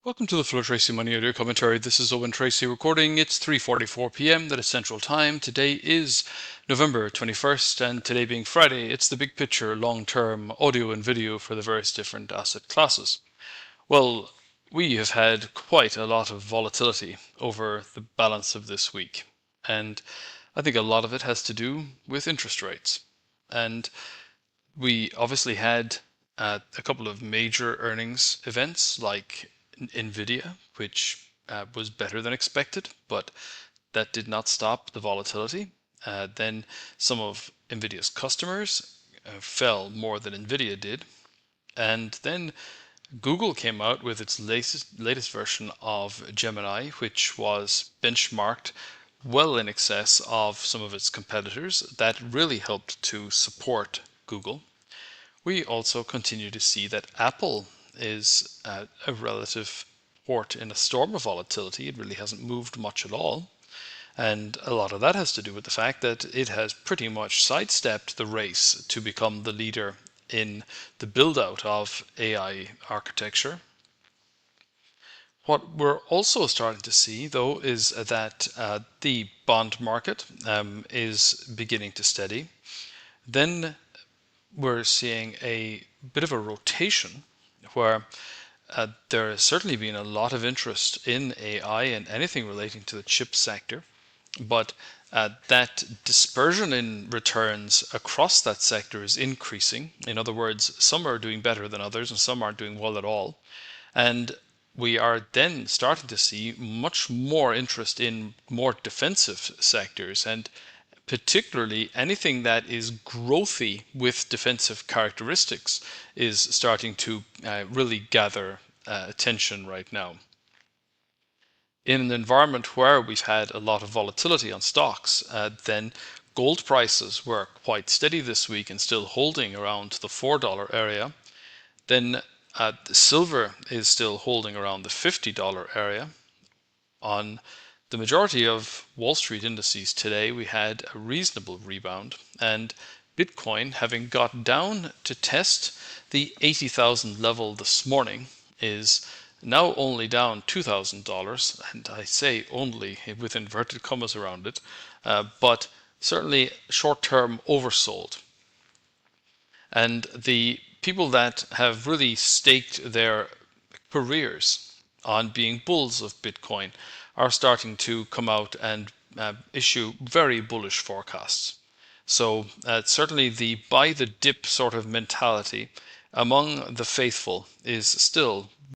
Welcome to the Flow Tracy Money Audio Commentary. This is Owen Tracy recording. It's 3:44 p.m. That is Central Time. Today is November 21st, and today being Friday, it's the big picture, long-term audio and video for the various different asset classes. Well, we have had quite a lot of volatility over the balance of this week, and I think a lot of it has to do with interest rates. And we obviously had a couple of major earnings events like Nvidia, which was better than expected, but that did not stop the volatility. Then some of Nvidia's customers fell more than Nvidia did. And then Google came out with its latest version of Gemini, which was benchmarked well in excess of some of its competitors. That really helped to support Google. We also continue to see that Apple is a relative port in a storm of volatility. It really hasn't moved much at all. And a lot of that has to do with the fact that it has pretty much sidestepped the race to become the leader in the build out of AI architecture. What we're also starting to see, though, is that the bond market is beginning to steady. Then we're seeing a bit of a rotation where there has certainly been a lot of interest in AI and anything relating to the chip sector, but that dispersion in returns across that sector is increasing. In other words, some are doing better than others and some aren't doing well at all. And we are then starting to see much more interest in more defensive sectors, and particularly anything that is growthy with defensive characteristics is starting to really gather attention right now. In an environment where we've had a lot of volatility on stocks, then gold prices were quite steady this week and still holding around the $4 area. Then silver is still holding around the $50 area. On the majority of Wall Street indices today, we had a reasonable rebound, and Bitcoin, having got down to test the 80,000 level this morning, is now only down $2,000, and I say only with inverted commas around it, but certainly short-term oversold. And the people that have really staked their careers on being bulls of Bitcoin are starting to come out and issue very bullish forecasts. So certainly the buy the dip sort of mentality among the faithful is still